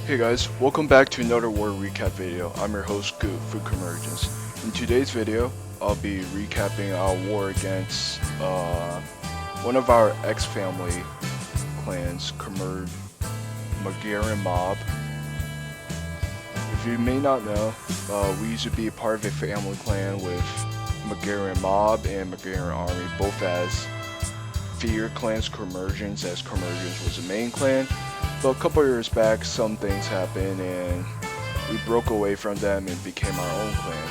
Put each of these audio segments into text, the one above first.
Hey guys, welcome back to another war recap video. I'm your host Goot for CURMUDGEONS. In today's video, I'll be recapping our war against one of our ex-family clans, CURMUDGEON mob. If you may not know, we used to be a part of a family clan with MUDGERIAN mob and MUDGERIAN army, both as fear clans, CURMUDGEONS, as CURMUDGEONS was the main clan. But a couple years back, some things happened and we broke away from them and became our own clan.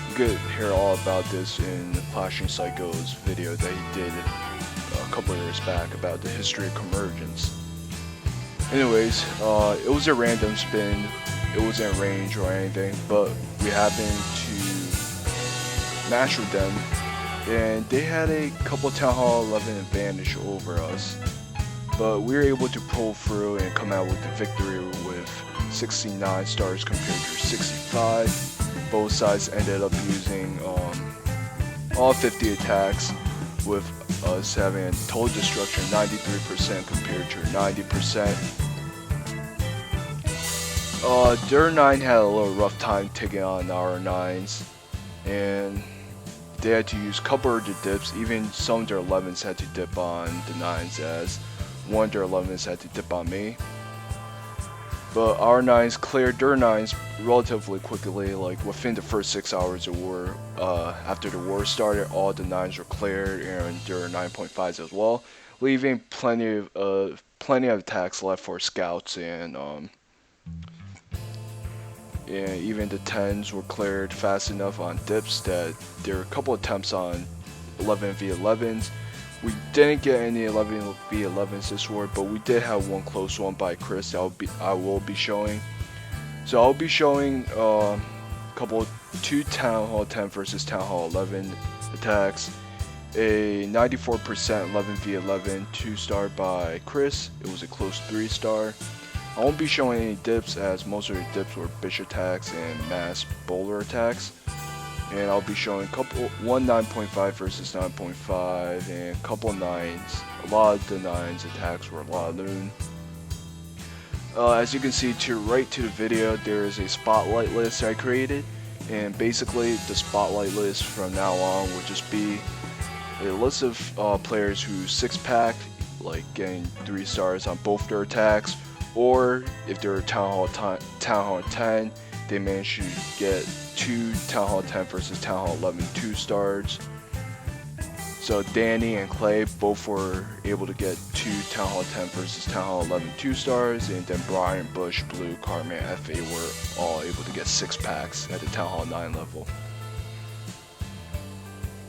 You could hear all about this in Flashing Psycho's video that he did a couple years back about the history of CURMUDGEONS. Anyways, it was a random spin. It wasn't range or anything, but we happened to match with them and they had a couple Town Hall 11 advantage over us. But we were able to pull through and come out with the victory with 69 stars compared to 65. Both sides ended up using all 50 attacks, with us having a total destruction 93% compared to 90%. Their 9 had a little rough time taking on our 9s, and they had to use a couple of the dips. Even some of their 11s had to dip on the 9s, as one of their 11s had to dip on me. But our 9s cleared their 9s relatively quickly, like within the first 6 hours of war. After the war started, all the 9s were cleared and their 9.5s as well, leaving plenty of attacks left for scouts, and even the 10s were cleared fast enough on dips that there were a couple attempts on 11v11s. We didn't get any 11v11s this war, but we did have one close one by Chris that I will be showing. So I'll be showing two Town Hall 10 versus Town Hall 11 attacks. A 94% 11v11 2-star by Chris. It was a close 3-star. I won't be showing any dips, as most of the dips were bitch attacks and mass bowler attacks. And I'll be showing one 9.5 versus 9.5 and a couple 9s. A lot of the 9s attacks were a lot of loon. As you can see to right to the video, there is a spotlight list I created, and basically the spotlight list from now on will just be a list of players who 6-packed, like getting 3 stars on both their attacks, or if they're Town Hall 10, they managed to get 2 Town Hall 10 versus Town Hall 11 2-stars. So Danny and Clay both were able to get 2 Town Hall 10 versus Town Hall 11 2-stars, and then Bryant, Bush, Blue, Carmen, FA were all able to get 6-packs at the Town Hall 9 level.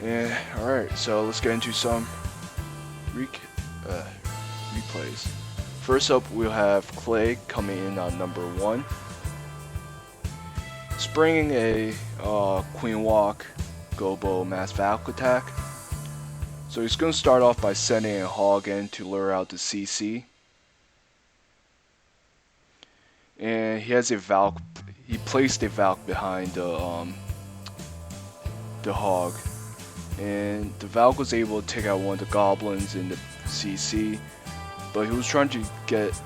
And alright, so let's get into some replays. First up, we'll have Clay coming in on number 1. Springing a Queen Walk Gobo Mass Valk attack. So he's going to start off by sending a Hog in to lure out the CC. And he has a Valk. He placed a Valk behind the Hog. And the Valk was able to take out one of the Goblins in the CC. But he was trying to get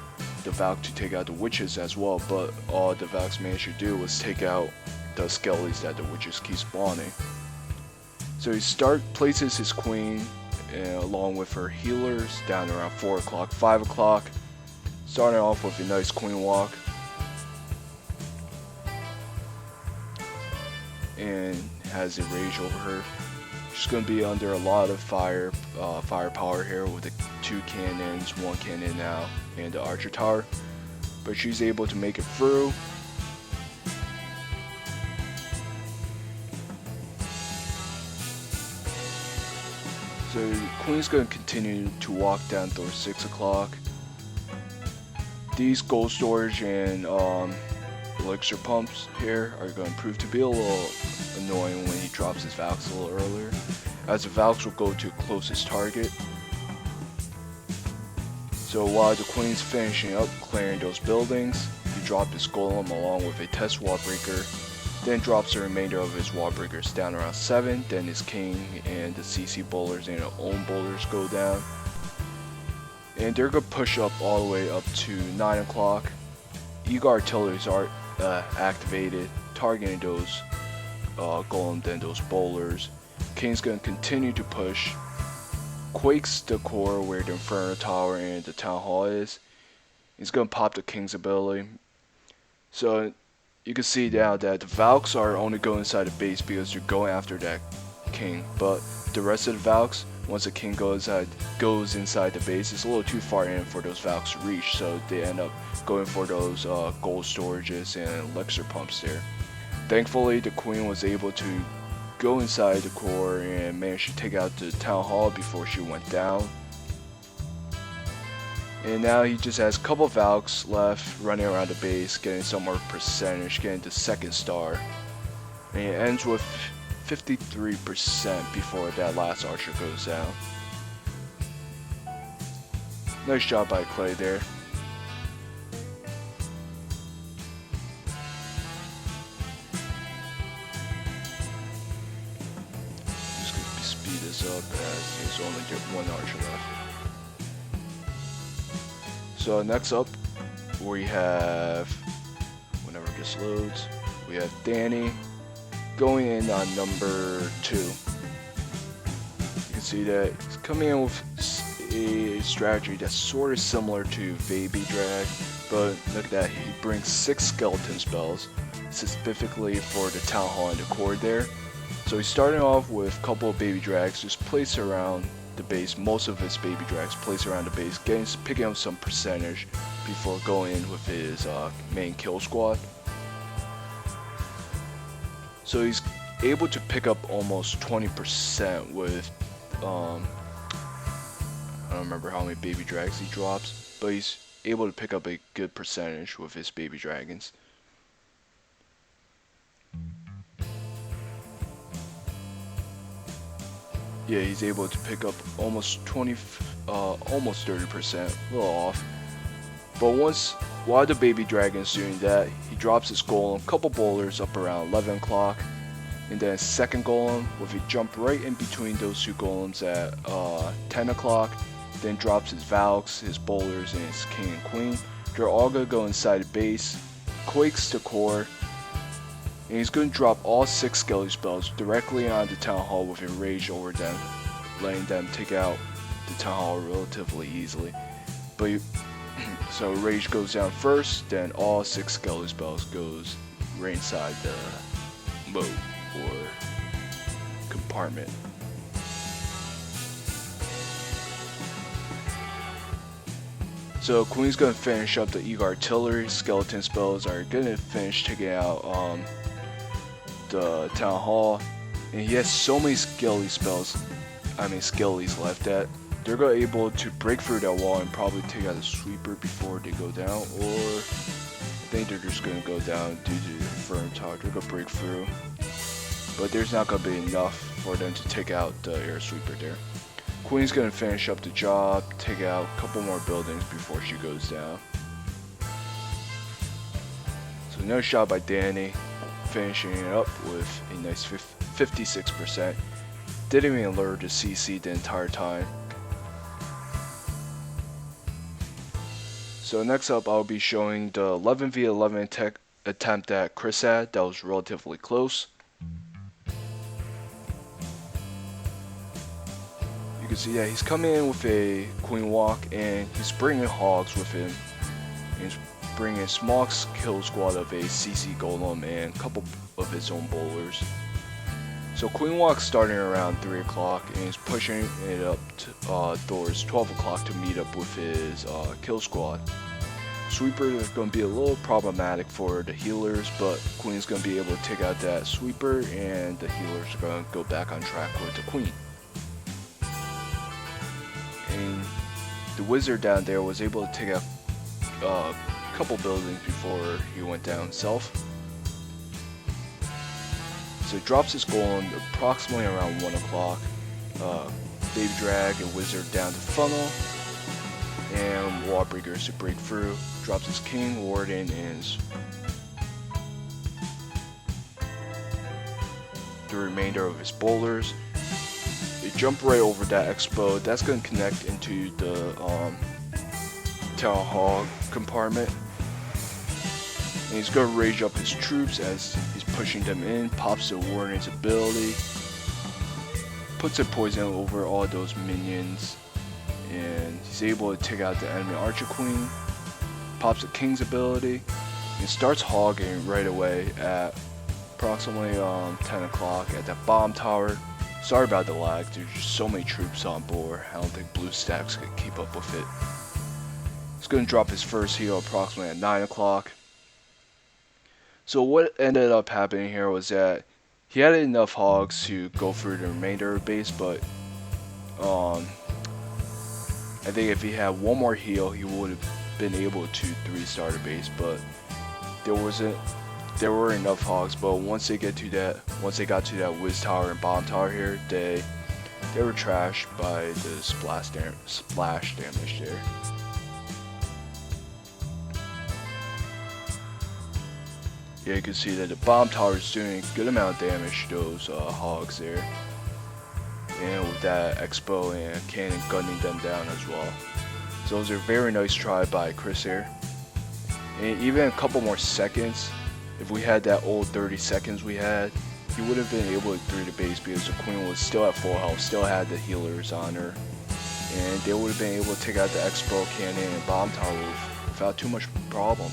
the Valk to take out the witches as well, but all the Valks managed to do was take out the skellies that the witches keep spawning. So he places his queen along with her healers down around 4 o'clock, 5 o'clock, starting off with a nice queen walk, and has a rage over her. She's going to be under a lot of firepower here with the 2 cannons, 1 cannon now, and the archer tower, but she's able to make it through. So the Queen's going to continue to walk down towards 6 o'clock. These gold storage and elixir pumps here are going to prove to be a little annoying when he drops his Valks a little earlier, as the Valks will go to closest target. So while the Queen's finishing up clearing those buildings, he drops his Golem along with a test wall breaker, then drops the remainder of his wall breakers down around 7, then his King and the CC bowlers and their own bowlers go down. And they're going to push up all the way up to 9 o'clock. Eagle artilleries are activated, targeting those golems and those bowlers. King's gonna continue to push, quakes the core where the Inferno Tower and the Town Hall is. He's gonna pop the King's ability. So you can see now that the Valks are only going inside the base because you're going after that King, but the rest of the Valks, once the King goes inside the base, it's a little too far in for those Valks to reach, so they end up going for those gold storages and elixir pumps there. Thankfully, the Queen was able to go inside the core and managed to take out the Town Hall before she went down. And now he just has a couple of Valks left running around the base, getting some more percentage, getting the second star. And it ends with 53% before that last archer goes down. Nice job by Clay there. Just gonna speed this up as there's only one archer left. So next up, we have, whenever this loads, we have Danny going in on number 2. You can see that he's coming in with a strategy that's sort of similar to Baby Drag, but look at that, he brings 6 skeleton spells, specifically for the Town Hall and the core there. So he's starting off with a couple of Baby Drags, just placed around the base, most of his Baby Drags placed around the base, picking up some percentage before going in with his main kill squad. So he's able to pick up almost 20% with, I don't remember how many Baby Drags he drops, but he's able to pick up a good percentage with his Baby Dragons. Yeah, he's able to pick up almost 30%, a little off. But while the Baby Dragon's doing that, he drops his golem, couple bowlers up around 11 o'clock, and then second golem with a jump right in between those two golems at 10 o'clock, then drops his Valks, his bowlers, and his King and Queen. They're all gonna go inside the base, quakes the core, and he's going to drop all 6 skelly spells directly on the Town Hall with a rage over them, letting them take out the Town Hall relatively easily. But so rage goes down first, then all 6 skelly spells goes right inside the moat or compartment. So Queen's going to finish up the Eagle artillery. Skeleton spells are going to finish taking out the Town Hall, and he has so many skellies left that they're gonna able to break through that wall and probably take out a sweeper before they go down, or I think they're just gonna go down due to the Inferno Tower. They're gonna break through, but there's not gonna be enough for them to take out the air sweeper there. Queen's gonna finish up the job, take out a couple more buildings before she goes down. So no shot by Danny, finishing it up with a nice 56%. Didn't even lure the CC the entire time. So next up, I'll be showing the 11v11 attempt that Chris had that was relatively close. You can see that he's coming in with a Queen Walk, and he's bringing hogs with him. He's bringing a small kill squad of a CC Golem and a couple of his own bowlers. So Queen Walk's starting around 3 o'clock, and he's pushing it up towards 12 o'clock to meet up with his kill squad. Sweeper is going to be a little problematic for the healers, but Queen's going to be able to take out that sweeper, and the healers are going to go back on track with the Queen. And the wizard down there was able to take out a couple buildings before he went down himself. So he drops his golem approximately around 1 o'clock. Baby Drag and Wizard down to funnel, and Wallbreakers to break through. Drops his King, Warden, and the remainder of his bowlers. They jump right over that expo. That's going to connect into the Town Hall compartment. And he's going to rage up his troops as he's pushing them in, pops the warden's ability, puts a poison over all those minions, and he's able to take out the enemy archer queen, pops the king's ability, and starts hogging right away at approximately 10 o'clock at that bomb tower. Sorry about the lag, there's just so many troops on board, I don't think blue stacks could keep up with it. He's going to drop his first heal approximately at 9 o'clock. So what ended up happening here was that he had enough hogs to go through the remainder of the base, but I think if he had one more heal, he would have been able to 3-star the base, but there were enough hogs. But once they got to that whiz tower and bomb tower here, they were trashed by the splash damage there. Yeah, you can see that the bomb tower is doing a good amount of damage to those hogs there. And with that expo and cannon gunning them down as well. So it was a very nice try by Chris here. And even a couple more seconds, if we had that old 30 seconds we had, he would have been able to 3 the base because the queen was still at full health, still had the healers on her. And they would have been able to take out the expo cannon and bomb tower without too much problem.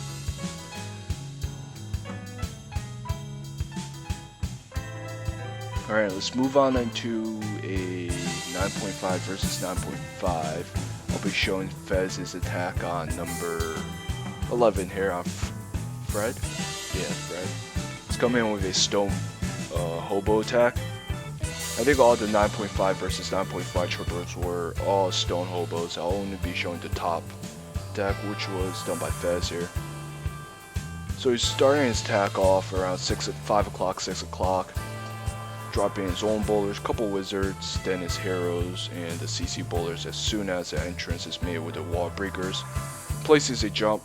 Alright, let's move on into a 9.5 versus 9.5. I'll be showing Fez's attack on number 11 here on Fred. Yeah, Fred. He's coming in with a stone hobo attack. I think all the 9.5 versus 9.5 triplets were all stone hobos. I'll only be showing the top attack, which was done by Fez here. So he's starting his attack off around 5 o'clock, 6 o'clock. Dropping his own bowlers, couple wizards, then his heroes, and the CC bowlers as soon as the entrance is made with the wall breakers. Places a jump.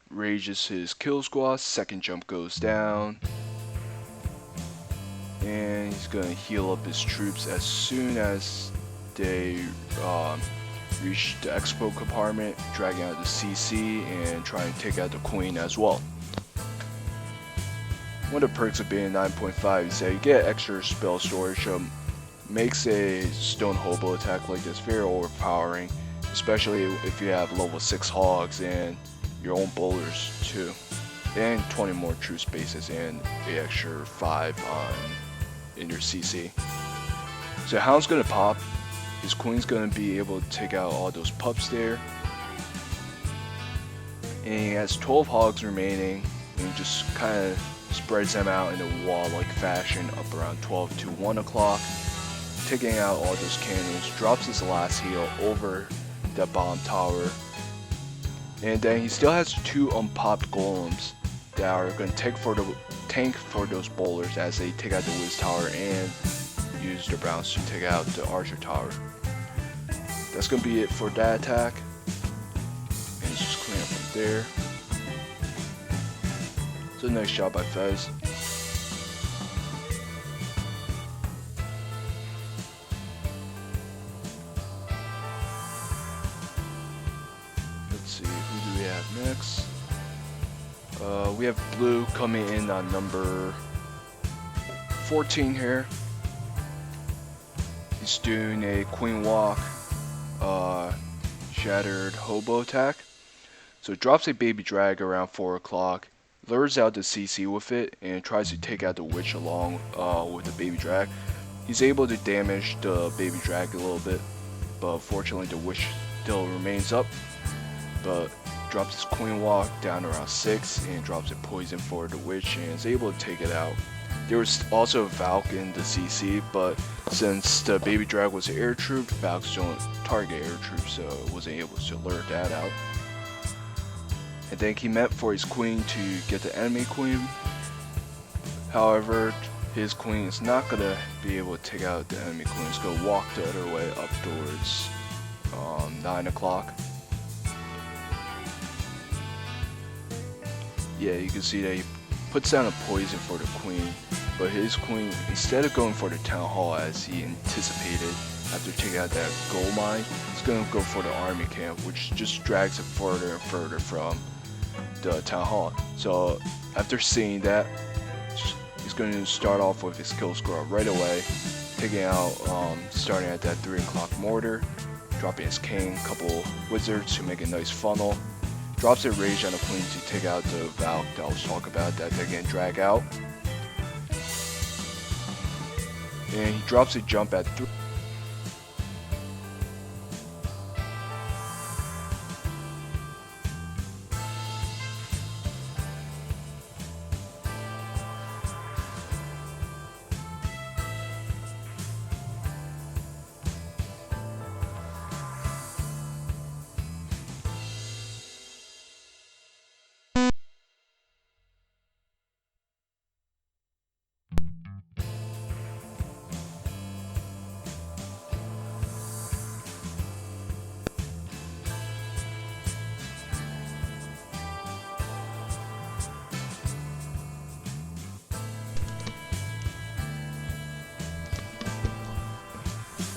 Rages his kill squad, second jump goes down. And he's going to heal up his troops as soon as they reach the expo compartment, dragging out the CC and trying to take out the queen as well. One of the perks of being 9.5 is that you get extra spell storage. Makes a stone hobo attack like this very overpowering, especially if you have level 6 hogs and your own bowlers too, and 20 more troop spaces and the extra 5 in your CC. So Hound's gonna pop, his queen's gonna be able to take out all those pups there, and he has 12 hogs remaining, and just kind of spreads them out in a wall-like fashion up around 12 to 1 o'clock, taking out all those cannons, drops his last heal over that bomb tower, and then he still has 2 unpopped golems that are going to tank for those bowlers as they take out the whiz tower and use their browns to take out the archer tower. That's going to be it for that attack, and it's just clean up from there. So nice job by Fez. Let's see, who do we have next? We have Blue coming in on number 14 here. He's doing a Queen Walk Shattered Hobo attack. So it drops a baby drag around 4 o'clock. Lures out the CC with it and tries to take out the witch along with the baby drag. He's able to damage the baby drag a little bit, but unfortunately the witch still remains up. But drops his queen walk down around 6 and drops a poison for the witch and is able to take it out. There was also a Valk in the CC, but since the baby drag was an air troop, Valks don't target air troops, so wasn't able to lure that out. I think he meant for his queen to get the enemy queen. However, his queen is not going to be able to take out the enemy queen. It's going to walk the other way up towards 9 o'clock. Yeah, you can see that he puts down a poison for the queen, but his queen, instead of going for the town hall as he anticipated, after taking out that gold mine, he's gonna go for the army camp, which just drags it further and further from the town hall. So after seeing that, he's going to start off with his kill score right away, taking out, starting at that 3 o'clock mortar, dropping his king, couple wizards to make a nice funnel, drops a rage on the queen to take out the Valk that I was talking about that they can drag out, and he drops a jump at 3.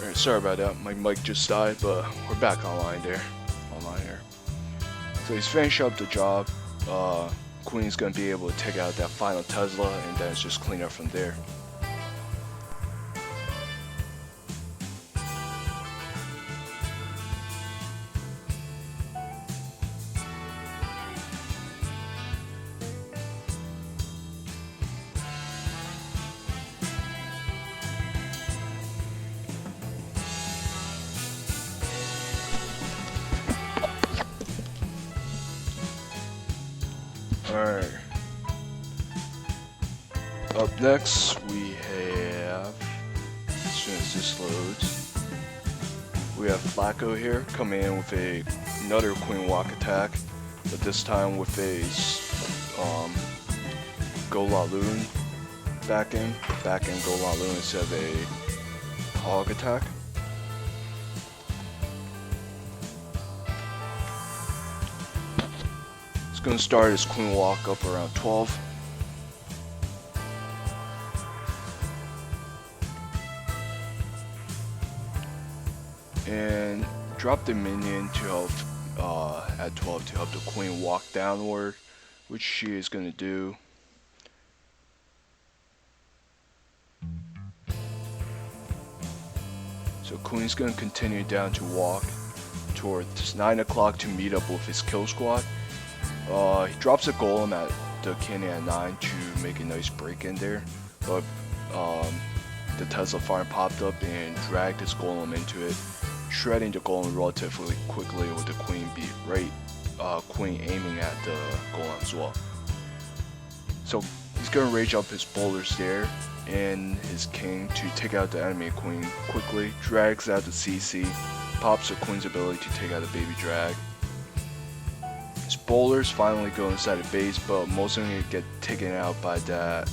Alright, sorry about that, my mic just died, but we're back online here. So he's finished up the job. Queen's gonna be able to take out that final Tesla, and then it's just clean up from there. Alright. Up next, we have, as soon as this loads, we have Flacco here coming in with another Queen Walk attack, but this time with a Go La Lune back in Go La Lune instead of a Hog attack. Gonna start his Queen Walk up around 12. And drop the minion to help at 12 to help the Queen walk downward, which she is gonna do. So Queen's gonna continue down to walk towards 9 o'clock to meet up with his kill squad. He drops a golem at the cannon at 9 to make a nice break in there, but the Tesla farm popped up and dragged his golem into it, shredding the golem relatively quickly with the queen queen aiming at the golem as well. So he's gonna rage up his boulders there and his king to take out the enemy queen quickly, drags out the CC, pops the queen's ability to take out the baby drag. His boulders finally go inside the base, but most of them get taken out by that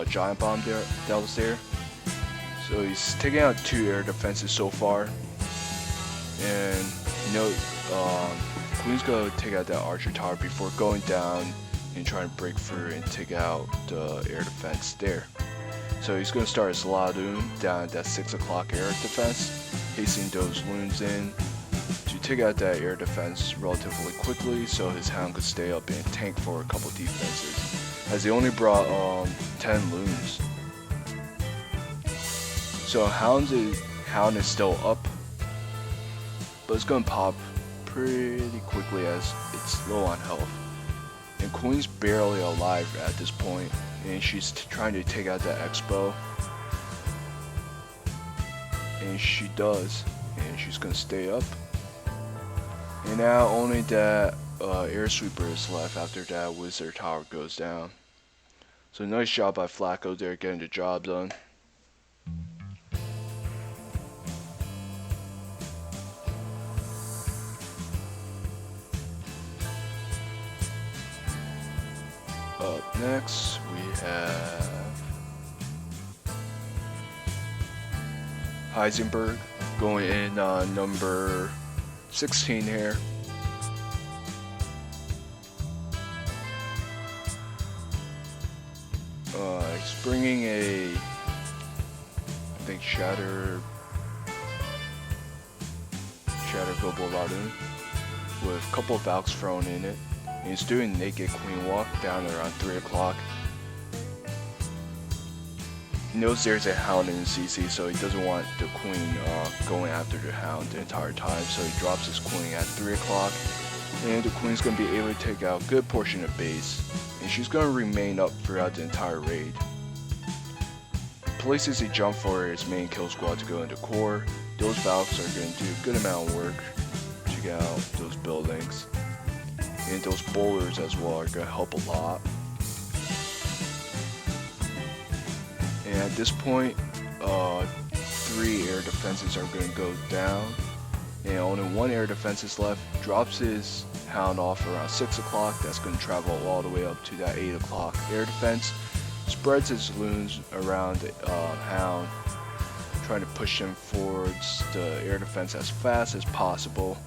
giant bomb there that was there. So he's taking out 2 air defenses so far, and Queen's gonna take out that archer tower before going down and trying to break through and take out the air defense there. So he's gonna start his Ladun down at that 6 o'clock air defense, hastening those loons in to take out that air defense relatively quickly so his hound could stay up and tank for a couple defenses, as he only brought 10 loons. So hound is still up, but it's gonna pop pretty quickly as it's low on health. And Queen's barely alive at this point, and she's trying to take out that Expo, and she does, and she's gonna stay up. And now only that air sweeper is left after that wizard tower goes down. So nice job by Flacco there getting the job done. Up next we have Heisenberg going in number 16 here. He's bringing I think Shatter Shatter Gobo Ladun with a couple of Valks thrown in it. And he's doing naked queen walk down around 3 o'clock. He knows there's a hound in CC, so he doesn't want the queen going after the hound the entire time, so he drops his queen at 3 o'clock. And the queen's going to be able to take out a good portion of base, and she's going to remain up throughout the entire raid. Places a jump for his main kill squad to go into core. Those Valks are going to do a good amount of work to get out those buildings. And those bowlers as well are going to help a lot. And at this point, 3 air defenses are going to go down. And only 1 air defense is left. Drops his hound off around 6 o'clock. That's going to travel all the way up to that 8 o'clock air defense. Spreads his loons around the hound, trying to push him towards the air defense as fast as possible.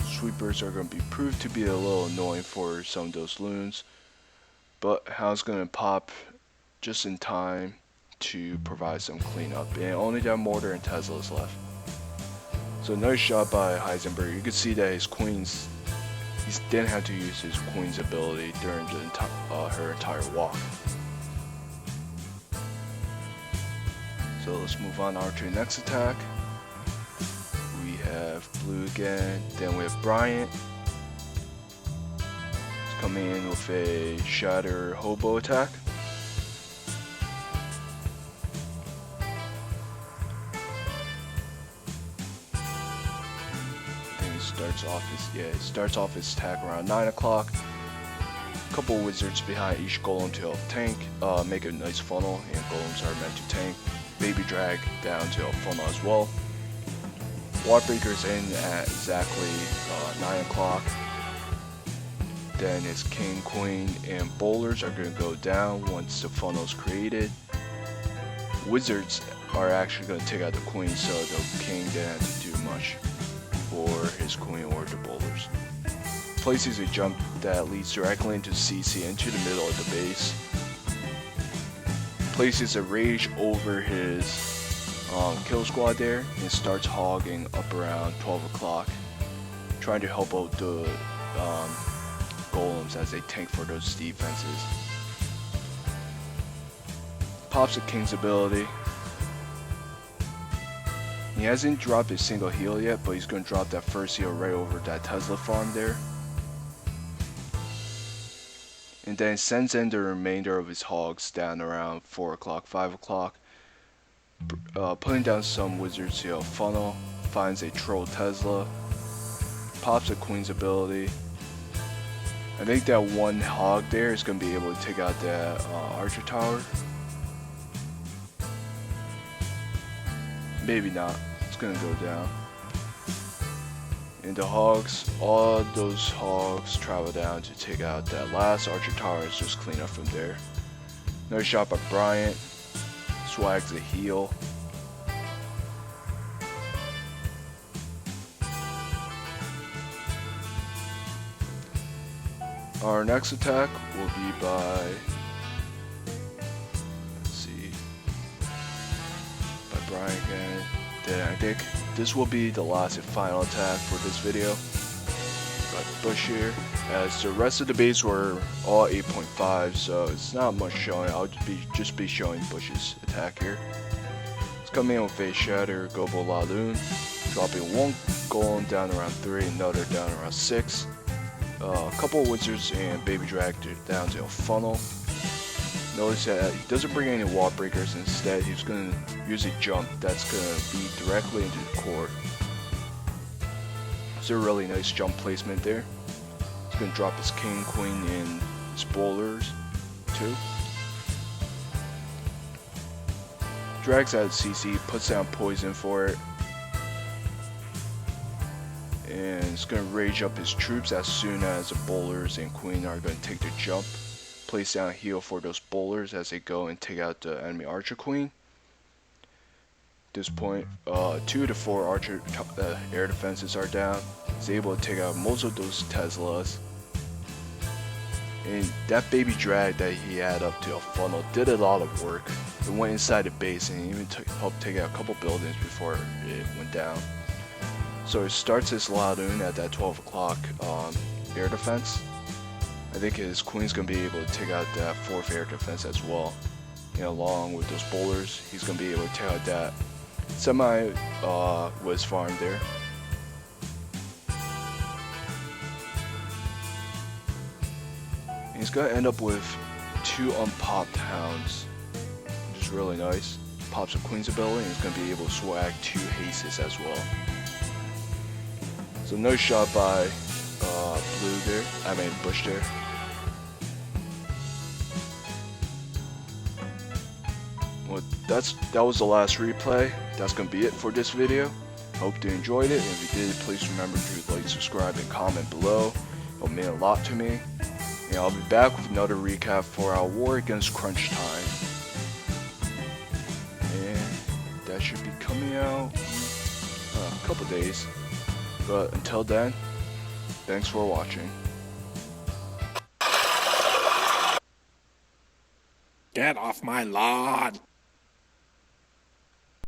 Sweepers are going to be proved to be a little annoying for some of those loons, but hound's going to pop just in time to provide some cleanup, and only that mortar and Tesla is left. So nice shot by Heisenberg. You can see that his queens, he didn't have to use his queen's ability during the her entire walk. So let's move on to the next attack. We have blue again, then we have Bryant. He's coming in with a Shatter Hobo attack. Starts off his attack around 9 o'clock. Couple wizards behind each golem to help tank, make a nice funnel, and golems are meant to tank. Baby drag down to help funnel as well. Warbreaker's in at exactly 9 o'clock. Then his king, queen, and bowlers are going to go down once the funnel is created. Wizards are actually going to take out the queen, so the king didn't have to do much for his queen or the bowlers. Places a jump that leads directly into CC into the middle of the base. Places a rage over his kill squad there and starts hogging up around 12 o'clock, trying to help out the golems as they tank for those defenses. Pops a king's ability. He hasn't dropped a single heal yet, but he's going to drop that first heal right over that Tesla farm there. And then sends in the remainder of his hogs down around 4 o'clock, 5 o'clock. Putting down some wizards to funnel. Finds a troll Tesla. Pops a queen's ability. I think that one hog there is going to be able to take out that archer tower. Maybe not. It's gonna go down. And the hogs, all those hogs travel down to take out that last archer tower. It's just clean up from there. Another shot by Bryant. Swags a heal. Our next attack will be by, Bryant again. Then I think this will be the last and final attack for this video. Got Bush here, as the rest of the base were all 8.5, so it's not much showing. I'll just be showing Bush's attack here. It's coming in with a Shatter Gobo Ladun, dropping one golem down around 3, another down around 6. A couple wizards and baby drag down to a funnel. Notice that he doesn't bring any wall breakers. Instead, he's going to use a jump that's going to be directly into the core. It's a really nice jump placement there. He's going to drop his king, queen, and his bowlers too. Drags out CC, puts down poison for it. And it's going to rage up his troops as soon as the bowlers and queen are going to take the jump. Place down a heal for those bowlers as they go and take out the enemy archer queen. At this point, 2 to 4 archer air defenses are down. He's able to take out most of those Teslas. And that baby drag that he had up to a funnel did a lot of work. It went inside the base and even helped take out a couple buildings before it went down. So it starts his Ladoon at that 12 o'clock air defense. I think his queen's gonna be able to take out that 4th air defense as well. You know, along with those bowlers, he's gonna be able to take out that semi was farm there. And he's gonna end up with 2 unpopped hounds, which is really nice. Pops a queen's ability, and he's gonna be able to swag 2 hastes as well. So no shot by blue there. I mean Bush there. Well, that was the last replay. That's gonna be it for this video. Hope you enjoyed it. If you did, please remember to like, subscribe, and comment below. It'll mean a lot to me. And I'll be back with another recap for our war against Crunch Time. And that should be coming out a couple days. But until then, thanks for watching. Get off my lawn!